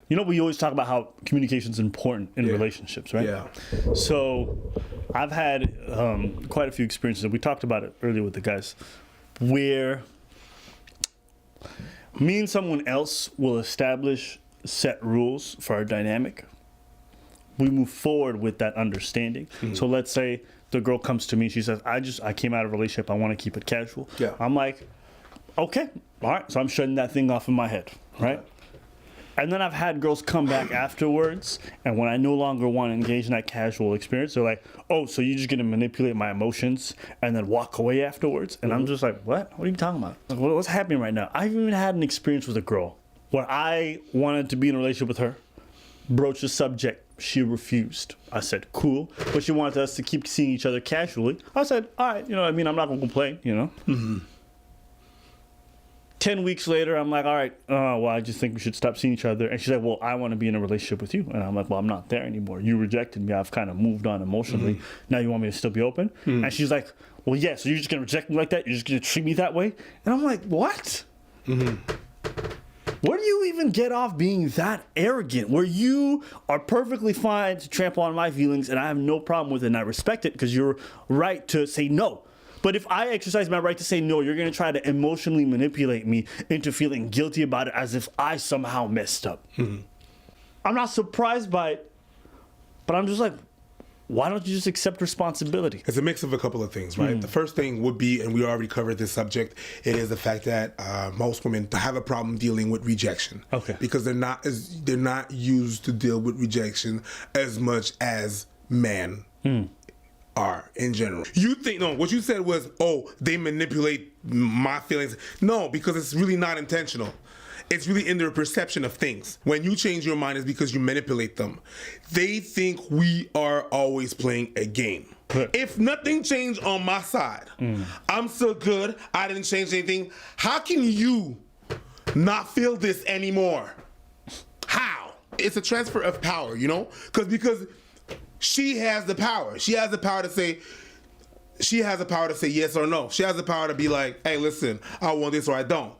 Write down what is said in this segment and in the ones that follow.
You know, we always talk about how communication is important in relationships, right? Yeah. So I've had quite a few experiences, and we talked about it earlier with the guys, where me and someone else will establish set rules for our dynamic. We move forward with that understanding. So let's say the girl comes to me, she says, I came out of a relationship, I want to keep it casual. Yeah. I'm like, okay, all right. So I'm shutting that thing off in my head, right? And then I've had girls come back afterwards, and when I no longer want to engage in that casual experience, they're like, oh, so you're just going to manipulate my emotions and then walk away afterwards? And I'm just like, what? What are you talking about? Like, what's happening right now? I've even had an experience with a girl where I wanted to be in a relationship with her, broach the subject. She refused. I said, cool. But she wanted us to keep seeing each other casually. I said, all right, you know what I mean? I'm not going to complain, you know? 10 weeks later, I'm like, all right, well, I just think we should stop seeing each other. And she's like, well, I want to be in a relationship with you. And I'm like, well, I'm not there anymore. You rejected me. I've kind of moved on emotionally. Now you want me to still be open? And she's like, well, yeah, so you're just going to reject me like that? You're just going to treat me that way? And I'm like, what? Where do you even get off being that arrogant, where you are perfectly fine to trample on my feelings and I have no problem with it and I respect it because you're right to say no? But if I exercise my right to say no, you're going to try to emotionally manipulate me into feeling guilty about it as if I somehow messed up. I'm not surprised by it, but I'm just like, why don't you just accept responsibility? It's a mix of a couple of things, right? The first thing would be, and we already covered this subject, it is the fact that most women have a problem dealing with rejection. Okay. Because they're not used to deal with rejection as much as men are in general. You think, no, what you said was, oh, they manipulate my feelings. No, because it's really not intentional. It's really in their perception of things. When you change your mind, it's because you manipulate them. They think we are always playing a game. If nothing changed on my side, I'm still good, I didn't change anything, how can you not feel this anymore? How? It's a transfer of power, you know? Because she has the power. She has the power to say, yes or no. She has the power to be like, hey, listen, I want this or I don't.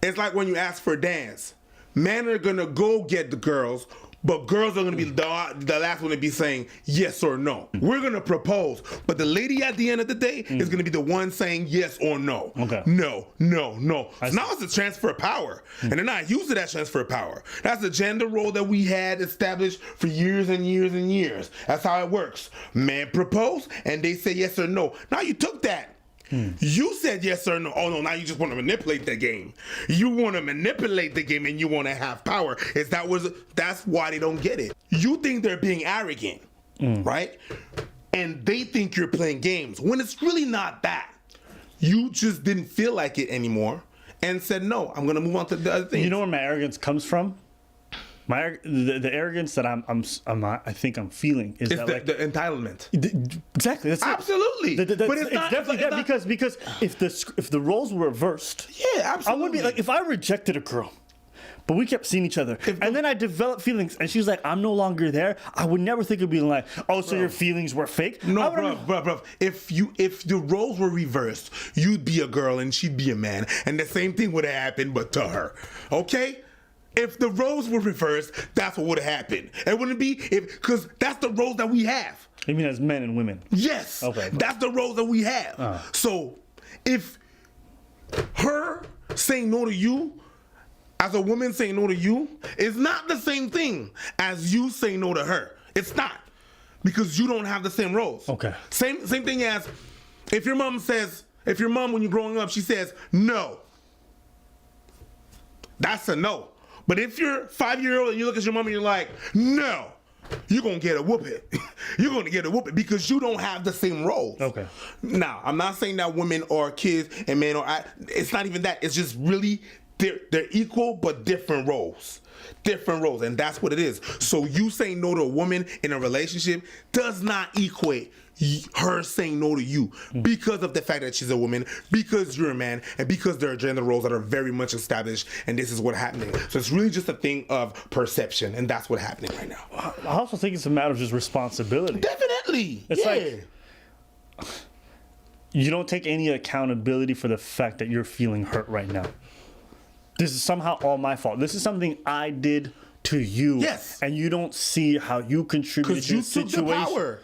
It's like when you ask for a dance. Men are going to go get the girls, but girls are going to be the last one to be saying yes or no. We're going to propose, but the lady at the end of the day is going to be the one saying yes or no. Okay. No. So now it's a transfer of power, and they're not used to that transfer of power. That's the gender role that we had established for years and years and years. That's how it works. Men propose, and they say yes or no. Now you took that. You said yes or no. Oh no, now you just want to manipulate the game. You want to manipulate the game and you want to have power. That's why they don't get it. You think they're being arrogant, right? And they think you're playing games when it's really not that. You just didn't feel like it anymore and said, no, I'm going to move on to the other thing. You know where my arrogance comes from? The arrogance that I think I'm feeling is that like the entitlement. Exactly. That's absolutely. But it's definitely that because if the roles were reversed, yeah, absolutely. I would be like, if I rejected a girl, but we kept seeing each other, and then I developed feelings, and she's like, I'm no longer there. I would never think of being like, oh, so your feelings were fake. No, bro. If the roles were reversed, you'd be a girl and she'd be a man, and the same thing would have happened, but to her. Okay. If the roles were reversed, that's what would have happened. It wouldn't be because that's the roles that we have. You mean as men and women? Yes. Okay. That's the roles that we have. So if her saying no to you, as a woman saying no to you, is not the same thing as you saying no to her. It's not. Because you don't have the same roles. Okay. Same thing as if your mom when you're growing up, she says no. That's a no. But if you're 5-year-old and you look at your mom and you're like, no, you're going to get a whooping. You're going to get a whooping because you don't have the same roles. Okay. Now, I'm not saying that women or kids and men it's not even that. It's just really, they're equal but different roles. Different roles, and that's what it is. So you saying no to a woman in a relationship does not equate her saying no to you because of the fact that she's a woman, because you're a man, and because there are gender roles that are very much established, and this is what's happening. So it's really just a thing of perception, and that's what's happening right now. I also think it's a matter of just responsibility. Definitely. It's like you don't take any accountability for the fact that you're feeling hurt right now. This is somehow all my fault. This is something I did to you. Yes. And you don't see how you contributed Because to you the took situation. the power.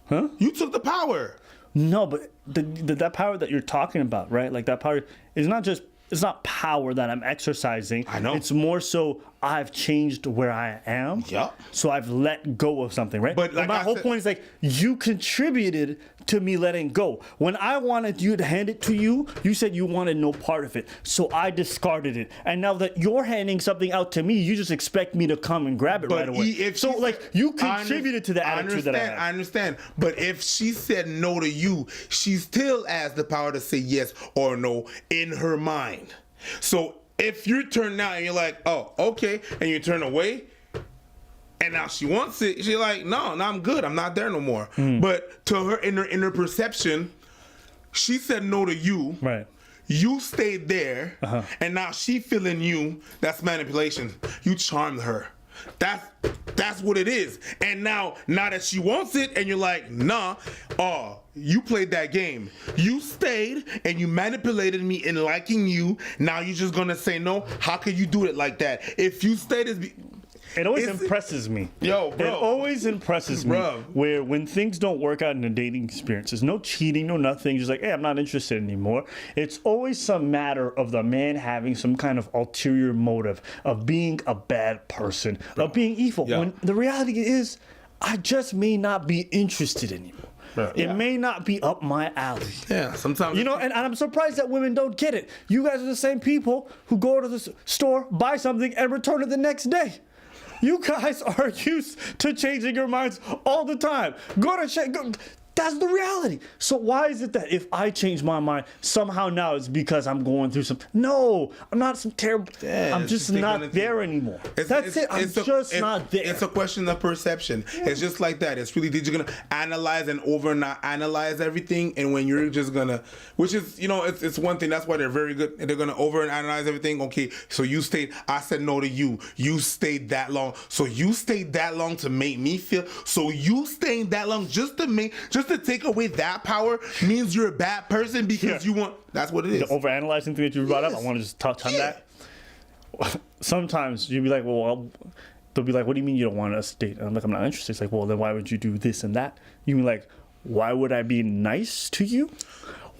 Huh? You took the power. No, but that power that you're talking about, right? Like that power is not just, it's not power that I'm exercising. I know. It's more so I've changed where I am. Yup. So I've let go of something, right? But like my I whole said- point is like, you contributed to me letting go. When I wanted you to hand it to you, you said you wanted no part of it. So I discarded it. And now that you're handing something out to me, you just expect me to come and grab it right away. So like, you contributed to the attitude that I have. I understand. But if she said no to you, she still has the power to say yes or no in her mind. So if you turn now and you're like, oh, okay, and you turn away, and now she wants it, she's like, no, I'm good. I'm not there no more. But to her, in her perception, she said no to you. Right. You stayed there, and now she feeling you. That's manipulation. You charmed her. That's what it is. And now that she wants it, and you're like, nah, you played that game. You stayed and you manipulated me in liking you. Now you're just gonna say no. How could you do it like that? If you stayed as It always impresses me. Yo, bro. It always impresses me Bro. where when things don't work out in a dating experience, there's no cheating, no nothing. Just like, hey, I'm not interested anymore. It's always some matter of the man having some kind of ulterior motive of being a bad person, of being evil. Yeah. When the reality is, I just may not be interested anymore. It may not be up my alley. Yeah, sometimes You know, and I'm surprised that women don't get it. You guys are the same people who go to the store, buy something, and return it the next day. You guys are used to changing your minds all the time. Go to check. That's the reality. So why is it that if I change my mind, somehow now it's because I'm going through something? No, I'm not some terrible. Yeah, I'm it's just just not there anymore. That's it. I'm just not there. It's a question of perception. It's just like that. It's really, you're gonna analyze and analyze everything, and when you're just gonna, which is, it's one thing. That's why they're very good. They're gonna analyze everything. Okay, so you stayed. I said no to you. You stayed that long. So you stayed that long to make me feel. So you stayed that long just to take away that power means you're a bad person because you want. That's what it is. The overanalyzing thing that you brought up, I want to just touch on that. Sometimes you'll be like, well, they'll be like, what do you mean you don't want us to date? And I'm like, I'm not interested. It's like, well, then why would you do this and that? You mean like, why would I be nice to you?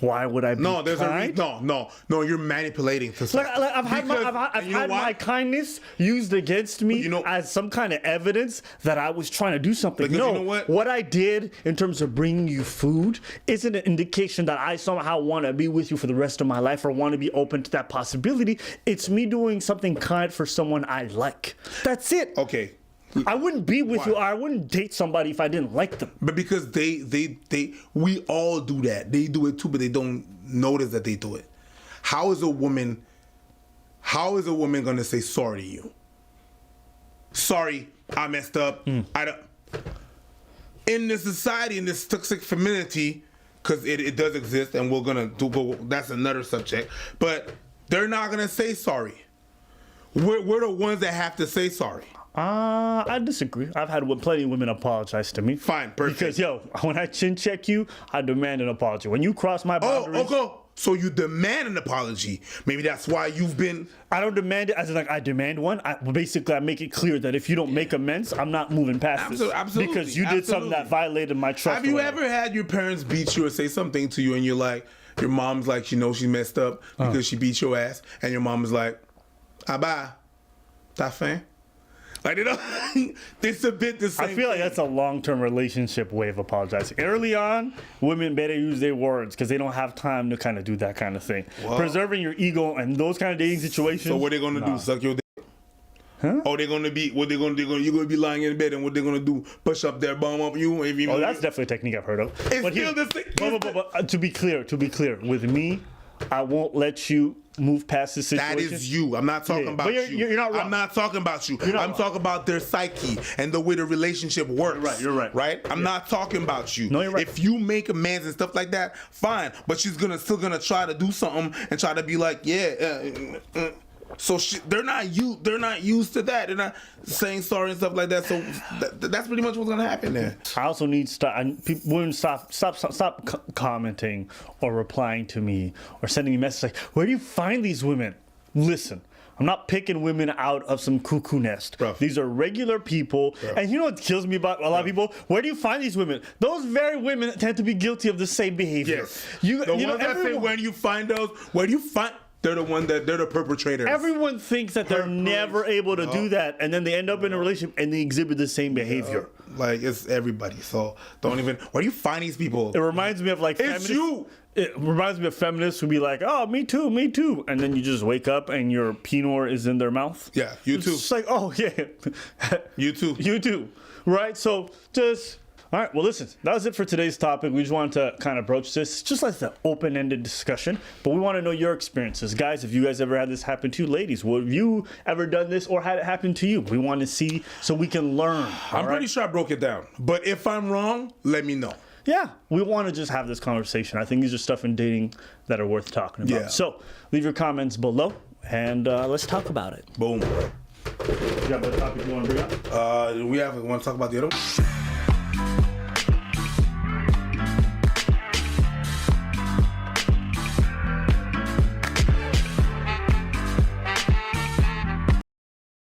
Why would I be kind? No. You're manipulating. I've had my kindness used against me as some kind of evidence that I was trying to do something. Because no, you know what I did in terms of bringing you food isn't an indication that I somehow want to be with you for the rest of my life or want to be open to that possibility. It's me doing something kind for someone I like. That's it. Okay. I wouldn't be with you. Or I wouldn't date somebody if I didn't like them. But because we all do that. They do it too, but they don't notice that they do it. How is a woman gonna say sorry to you? Sorry, I messed up. I don't. In this society, in this toxic femininity, because it does exist, and we're gonna do. But that's another subject. But they're not gonna say sorry. We're the ones that have to say sorry. I disagree. I've had plenty of women apologize to me. Fine, perfect. Because, when I chin check you, I demand an apology. When you cross my boundaries... Oh, okay. So you demand an apology. Maybe that's why you've been... I don't demand it as in, like, I demand one. I make it clear that if you don't make amends, I'm not moving past this. Absolutely. Because you did something that violated my trust. Have you ever had your parents beat you or say something to you and you're like, your mom's like, she messed up because she beat your ass, and your mom is like, bye, ta fin? Like, it's a bit the same. I feel like that's a long-term relationship way of apologizing. Early on, women better use their words because they don't have time to kind of do that kind of thing. Whoa. Preserving your ego and those kind of dating situations. So what they gonna do? Suck your dick? Huh? Oh, you're gonna be lying in bed, and what they're gonna do? Push up their bum up you? That's definitely a technique I've heard of. It's still the same. But to be clear, with me, I won't let you move past this situation. That is you. I'm not talking about you. You're not wrong. I'm not talking about you. I'm talking about their psyche and the way the relationship works. You're right. Right? I'm not talking about you. No, you're right. If you make amends and stuff like that, fine. But she's still gonna try to do something and try to be like, So they're not used to that. They're not saying sorry and stuff like that. So that's pretty much what's gonna happen there. I also need women stop commenting or replying to me or sending me messages like, where do you find these women? Listen, I'm not picking women out of some cuckoo nest. Bro. These are regular people. Bro. And you know what kills me about a lot of people? Where do you find these women? Those very women tend to be guilty of the same behavior. Yes. You The know, ones that say, where do you find those? Where do you find? They're the one that they're the perpetrators. everyone thinks that they're never able to do that, and then they end up in a relationship and they exhibit the same behavior. Like, it's everybody. So don't even. Where do you find these people? It reminds me of like It's feminists. you. It reminds me of feminists who be like, "Oh, me too, me too," and then you just wake up and your penor is in their mouth. Yeah, you too. It's like, oh yeah, You too. you too, right? So just all right. Well, listen, that was it for today's topic. We just wanted to kind of broach this, just like the open-ended discussion. But we want to know your experiences, guys. If you guys ever had this happen to you, ladies, have you ever done this or had it happen to you? We want to see so we can learn. I'm pretty sure I broke it down. But if I'm wrong, let me know. Yeah, we want to just have this conversation. I think these are stuff in dating that are worth talking about. Yeah. So leave your comments below, and let's talk about it. Boom. You got a topic you want to bring up? We want to talk about the other one?